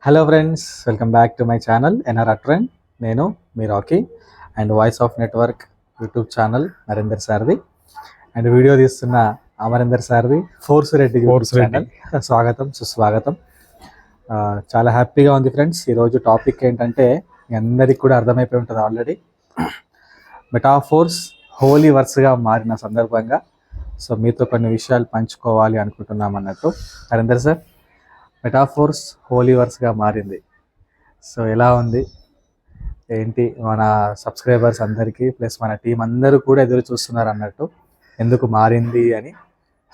Hello friends, welcome back to my channel NR trend. నేను మీ Rocky and voice of network YouTube channel Narender సార్ది. And video తీస్తున్న అమరేందర్ సార్ది force Reddy channel. స్వాగతం, సుస్వాగతం. చాలా హ్యాపీగా ఉంది ఫ్రెండ్స్. ఈరోజు టాపిక్ ఏంటంటే మీ అందరికీ కూడా అర్థమైపోయి ఉంటుంది ఆల్రెడీ. మెటాఫోర్స్ హోలీ వర్స్గా మారిన సందర్భంగా సో మీతో కొన్ని విషయాలు పంచుకోవాలి అనుకుంటున్నాం అన్నట్టు. నరేందర్ సార్, మెటాఫోర్స్ హోలీ వర్స్గా మారింది. సో ఎలా ఉంది ఏంటి, మన సబ్స్క్రైబర్స్ అందరికీ ప్లస్ మన టీం అందరూ కూడా ఎదురు చూస్తున్నారు అన్నట్టు ఎందుకు మారింది అని.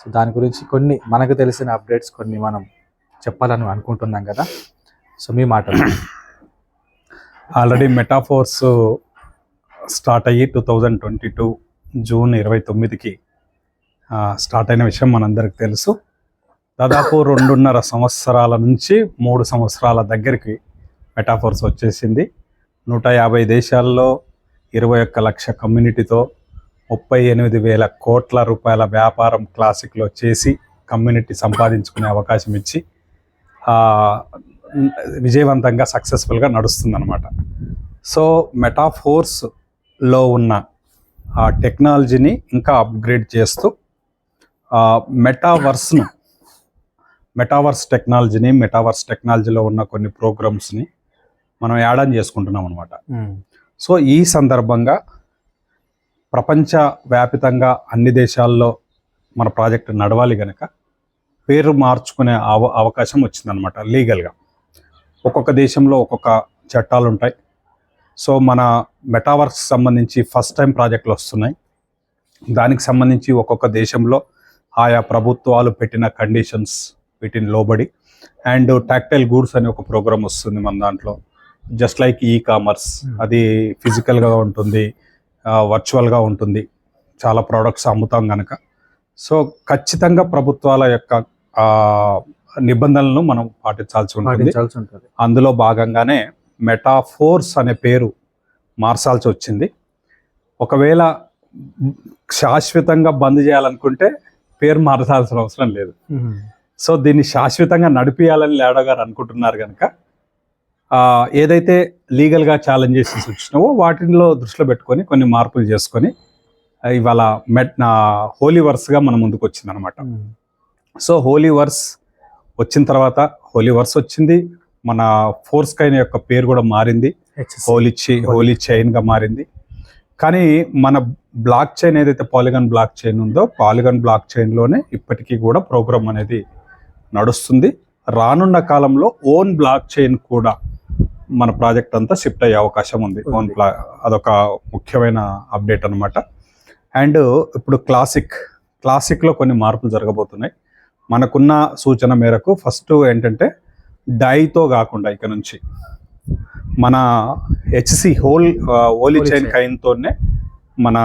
సో దాని గురించి కొన్ని మనకు తెలిసిన అప్డేట్స్ కొన్ని మనం చెప్పాలని అనుకుంటున్నాం కదా. సో మీ మాటలు. ఆల్రెడీ మెటాఫోర్స్ స్టార్ట్ అయ్యి 2022 జూన్ 29కి స్టార్ట్ అయిన విషయం మనందరికి తెలుసు. దాదాపు 2.5 సంవత్సరాల నుంచి 3 సంవత్సరాల దగ్గరికి మెటాఫోర్స్ వచ్చేసింది. 150 దేశాల్లో 21 లక్ష కమ్యూనిటీతో 38,000 కోట్ల రూపాయల వ్యాపారం క్లాసిక్లో చేసి కమ్యూనిటీ సంపాదించుకునే అవకాశం ఇచ్చి విజయవంతంగా సక్సెస్ఫుల్గా నడుస్తుందన్నమాట. సో మెటాఫోర్స్లో ఉన్న ఆ టెక్నాలజీని ఇంకా అప్గ్రేడ్ చేస్తూ మెటావర్స్ టెక్నాలజీలో ఉన్న కొన్ని ప్రోగ్రామ్స్ని మనం యాడ్ ఆన్ చేసుకుంటున్నాం అనమాట. సో ఈ సందర్భంగా ప్రపంచవ్యాపితంగా అన్ని దేశాల్లో మన ప్రాజెక్ట్ నడవాలి కనుక పేరు మార్చుకునే అవకాశం వచ్చిందనమాట లీగల్గా. ఒక్కొక్క దేశంలో ఒక్కొక్క చట్టాలు ఉంటాయి. సో మన మెటావర్స్ సంబంధించి ఫస్ట్ టైం ప్రాజెక్టులు వస్తున్నాయి. దానికి సంబంధించి ఒక్కొక్క దేశంలో ఆయా ప్రభుత్వాలు పెట్టిన కండిషన్స్ వీటిని లోబడి అండ్ టాక్టైల్ గూడ్స్ అనే ఒక ప్రోగ్రామ్ వస్తుంది మన దాంట్లో. జస్ట్ లైక్ ఈ కామర్స్, అది ఫిజికల్గా ఉంటుంది, వర్చువల్గా ఉంటుంది, చాలా ప్రోడక్ట్స్ అమ్ముతాం కనుక. సో ఖచ్చితంగా ప్రభుత్వాల యొక్క నిబంధనలను మనం పాటించాల్సి ఉంటుంది. అందులో భాగంగానే మెటాఫోర్స్ అనే పేరు మార్చాల్సి వచ్చింది. ఒకవేళ శాశ్వతంగా బంద్ చేయాలనుకుంటే పేరు మార్చాల్సిన అవసరం లేదు. సో దీన్ని శాశ్వతంగా నడిపియాలని లాడో గారు అనుకుంటున్నారు కనుక ఏదైతే లీగల్గా ఛాలెంజెస్ వచ్చినావో వాటిలో దృష్టిలో పెట్టుకొని కొన్ని మార్పులు చేసుకొని ఇవాళ హోలీ వర్స్గా మన ముందుకు వచ్చింది అనమాట. సో హోలీ వర్స్ వచ్చిన తర్వాత హోలీ వర్స్ వచ్చింది, మన ఫోర్స్ కైన్ యొక్క పేరు కూడా మారింది, హోలీ చైన్గా మారింది. కానీ మన బ్లాక్ చైన్ ఏదైతే పాలిగాన్ బ్లాక్ చైన్ ఉందో, పాలిగాన్ బ్లాక్ చైన్లోనే ఇప్పటికీ కూడా ప్రోగ్రామ్ అనేది నడుస్తుంది. రానున్న కాలంలో ఓన్ బ్లాక్ చైన్ కూడా మన ప్రాజెక్ట్ అంతా షిఫ్ట్ అయ్యే అవకాశం ఉంది. అదొక ముఖ్యమైన అప్డేట్ అనమాట. అండ్ ఇప్పుడు క్లాసిక్లో కొన్ని మార్పులు జరగబోతున్నాయి. మనకున్న సూచన మేరకు ఫస్ట్ ఏంటంటే డైతో కాకుండా ఇక నుంచి మన హెచ్సి హోలీ చైన్ కైన్తోనే మన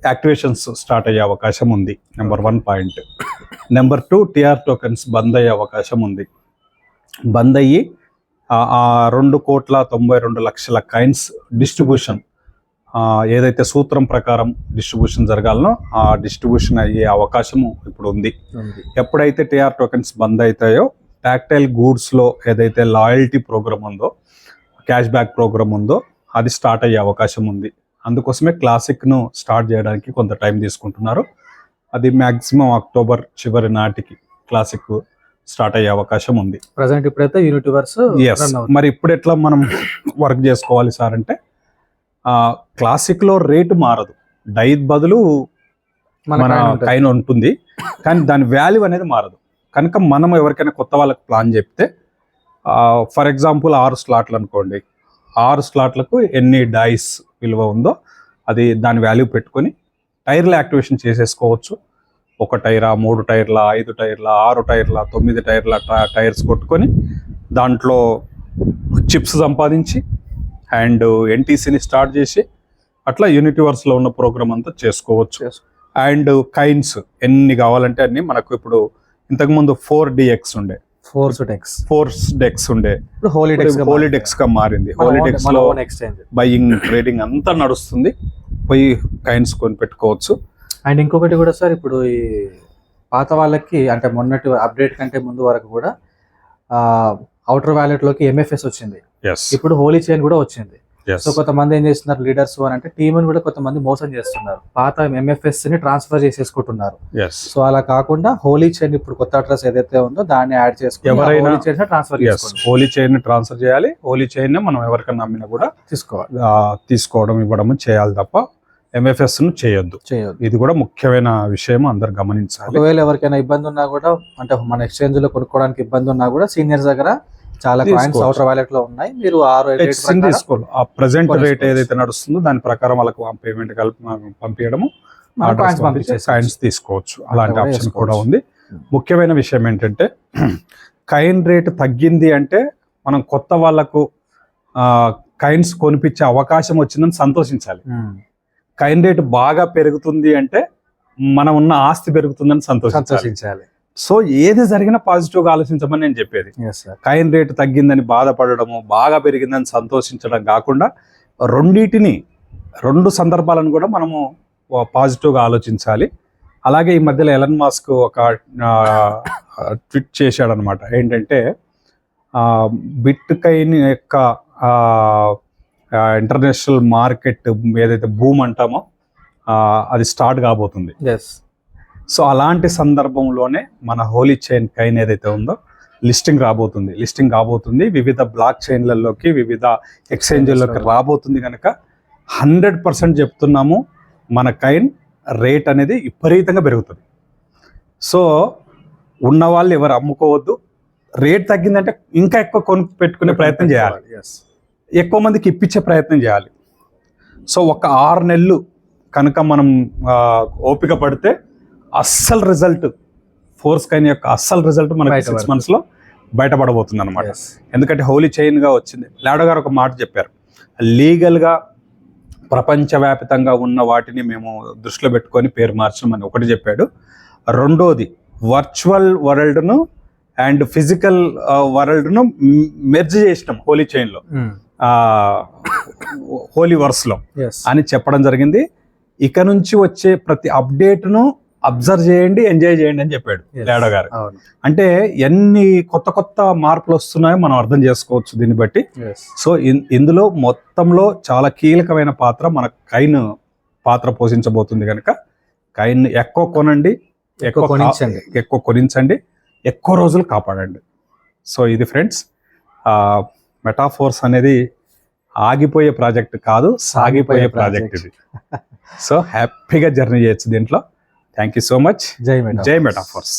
యాక్టివేషన్స్ స్టార్ట్ అయ్యే అవకాశం ఉంది. Number 1 point. Number 2, TR tokens బంద్ అయ్యే అవకాశం ఉంది. బంద్ అయ్యి 2,92,00,000 కైన్స్ డిస్ట్రిబ్యూషన్ ఏదైతే సూత్రం ప్రకారం డిస్ట్రిబ్యూషన్ జరగాలనో ఆ డిస్ట్రిబ్యూషన్ అయ్యే అవకాశము ఇప్పుడు ఉంది. ఎప్పుడైతే టిఆర్ టోకెన్స్ బంద్ అవుతాయో టాక్టైల్ గూడ్స్లో ఏదైతే లాయల్టీ ప్రోగ్రామ్ ఉందో, క్యాష్ బ్యాక్ ప్రోగ్రామ్ ఉందో అది స్టార్ట్ అయ్యే అవకాశం ఉంది. అందుకోసమే క్లాసిక్ను స్టార్ట్ చేయడానికి కొంత టైం తీసుకుంటున్నారు. అది మ్యాక్సిమం అక్టోబర్ చివరి నాటికి క్లాసిక్ స్టార్ట్ అయ్యే అవకాశం ఉంది. ప్రజెంట్ ఇప్పుడైతే యూనివర్స్. మరి ఇప్పుడు ఎట్లా మనం వర్క్ చేసుకోవాలి సార్ అంటే, క్లాసిక్లో రేటు మారదు, డై బదులు మన కైన్ ఉంటుంది, కానీ దాని వాల్యూ అనేది మారదు. కనుక మనం ఎవరికైనా కొత్త వాళ్ళకి ప్లాన్ చెప్తే, ఫర్ ఎగ్జాంపుల్ 6 స్లాట్లు అనుకోండి, 6 స్లాట్లకు ఎన్ని డైస్ విలువ ఉందో అది దాని వాల్యూ పెట్టుకొని టైర్ల యాక్టివేషన్ చేసేసుకోవచ్చు. 1 టైరా, 3 టైర్ల, 5 టైర్ల, 6 టైర్ల, 9 టైర్ల టైర్స్ కొట్టుకొని దాంట్లో చిప్స్ సంపాదించి అండ్ ఎన్టీసీని స్టార్ట్ చేసి అట్లా యూనివర్స్లో ఉన్న ప్రోగ్రామ్ అంతా చేసుకోవచ్చు. అండ్ కైన్స్ ఎన్ని కావాలంటే అన్ని మనకు ఇప్పుడు ఇంతకుముందు 4DX ఉండే, ఫోర్స్ డెక్స్ ఉండే, హోలీడెక్స్ గా మారింది. హోలీడెక్స్ లో బయింగ్ ట్రేడింగ్ అంతా నడుస్తుంది, పోయి కైన్స్ కొని పెట్టుకోవచ్చు. అండ్ ఇంకొకటి కూడా సార్, ఇప్పుడు ఈ పాత వాళ్ళకి అంటే మొన్నటి అప్డేట్ కంటే ముందు వరకు కూడా అవుటర్ వ్యాలెట్ లోకి ఎంఎఫ్ఎస్ వచ్చింది, ఎస్ ఇప్పుడు హోలీ చైన్ కూడా వచ్చింది. ఎస్ సో కొంతమంది ఏం చేస్తున్నారు లీడర్స్ అని అంటే టీంని కూడా కొంతమంది మోసం చేస్తున్నారు, పాత ఎంఎఫ్ఎస్ ని ట్రాన్స్ఫర్ చేసేసుకుంటున్నారు. ఎస్ సో అలా కాకుండా హోలీ చైన్ ఇప్పుడు కొత్త అడ్రస్ ఏదైతే ఉందో దాన్ని యాడ్ చేసుకుని ఎవరైనా holy chain transfer yes holy chain transfer చేయాలి. హోలీ చైన్ మనం ఎవరికైనా నమ్మినా కూడా తీసుకోవాలి, తీసుకోవడం ఇవ్వడం చేయాలి తప్ప ఎంఎఫ్ఎస్ ను చేయొద్దు. ఇది కూడా ముఖ్యమైన విషయం, అందరు గమనించాలి. ఒకవేళ ఎవరికైనా ఇబ్బంది ఉన్నా కూడా, అంటే మన ఎక్స్చేంజ్ లో కొనుక్కోవడానికి ఇబ్బంది ఉన్నా కూడా సీనియర్స్ దగ్గర చాలా కాయిన్స్ అవుటర్ వ్యాలెట్ లో ఉన్నాయి, మీరు తీసుకోవాలి. ఆ ప్రెసెంట్ రేట్ ఏదైతే నడుస్తుందో దాని ప్రకారం వాళ్ళకు పేమెంట్ పంపించడము, కాయిన్స్ తీసుకోవచ్చు. అలాంటి ఆప్షన్ కూడా ఉంది. ముఖ్యమైన విషయం ఏంటంటే కాయిన్ రేట్ తగ్గింది అంటే మనం కొత్త వాళ్ళకు కాయిన్స్ కొనిపించే అవకాశం వచ్చిందని సంతోషించాలి. కాయిన్ రేట్ బాగా పెరుగుతుంది అంటే మనం ఉన్న ఆస్తి పెరుగుతుందని సంతోషించాలి. సో ఏది జరిగినా పాజిటివ్గా ఆలోచించమని నేను చెప్పేది. కాయిన్ రేటు తగ్గిందని బాధపడము, బాగా పెరిగిందని సంతోషించడం కాకుండా రెండు సందర్భాలను కూడా మనము పాజిటివ్గా ఆలోచించాలి. అలాగే ఈ మధ్యలో ఎలన్ మాస్క్ ఒక ట్వీట్ చేశాడు అనమాట. ఏంటంటే బిట్ కాయిన్ యొక్క ఇంటర్నేషనల్ మార్కెట్ ఏదైతే భూమ్ అంటామో అది స్టార్ట్ కాబోతుంది. సో అలాంటి సందర్భంలోనే మన హోలీ చైన్ కాయిన్ ఏదైతే ఉందో లిస్టింగ్ కాబోతుంది. వివిధ బ్లాక్ చైన్లలోకి, వివిధ ఎక్స్చేంజ్లలోకి రాబోతుంది కనుక 100% చెప్తున్నాము, మన కాయిన్ రేట్ అనేది విపరీతంగా పెరుగుతుంది. సో ఉన్న వాళ్ళు ఎవరు అమ్ముకోవద్దు. రేట్ తగ్గిందంటే ఇంకా ఎక్కువ కొను పెట్టుకునే ప్రయత్నం చేయాలి, ఎక్కువ మందికి ఇప్పించే ప్రయత్నం చేయాలి. సో ఒక 6 నెలలు కనుక మనం ఓపిక పడితే అస్సలు రిజల్ట్, ఫోర్స్ కాయిన్ యొక్క అస్సలు రిజల్ట్ మనకి 6 months లో బయటపడబోతుంది అనమాట. ఎందుకంటే హోలీ చైన్ గా వచ్చింది. లాడో గారు ఒక మాట చెప్పారు, లీగల్గా ప్రపంచవ్యాప్తంగా ఉన్న వాటిని మేము దృష్టిలో పెట్టుకొని పేరు మార్చమని ఒకటి చెప్పాడు. రెండోది వర్చువల్ వరల్డ్ను అండ్ ఫిజికల్ వరల్డ్ను మెర్జ్ చేసినాం హోలీ చైన్లో, హోలీ వర్స్లో అని చెప్పడం జరిగింది. ఇక నుంచి వచ్చే ప్రతి అప్డేట్ను అబ్జర్వ్ చేయండి, ఎంజాయ్ చేయండి అని చెప్పాడు లాడో గారు. అంటే ఎన్ని కొత్త కొత్త మార్పులు వస్తున్నాయో మనం అర్థం చేసుకోవచ్చు దీన్ని బట్టి. సో ఇందులో మొత్తంలో చాలా కీలకమైన పాత్ర మన కాయిన్ పాత్ర పోషించబోతుంది కనుక కాయిన్ ఎక్కువ కొనండి, ఎక్కువ కొనించండి, ఎక్కువ రోజులు కాపాడండి. సో ఇది ఫ్రెండ్స్, మెటాఫోర్స్ అనేది ఆగిపోయే ప్రాజెక్ట్ కాదు, సాగిపోయే ప్రాజెక్ట్ ఇది. సో హ్యాపీగా జర్నీ చేయొచ్చు దీంట్లో. Thank you so much. జై మెటాఫోర్స్.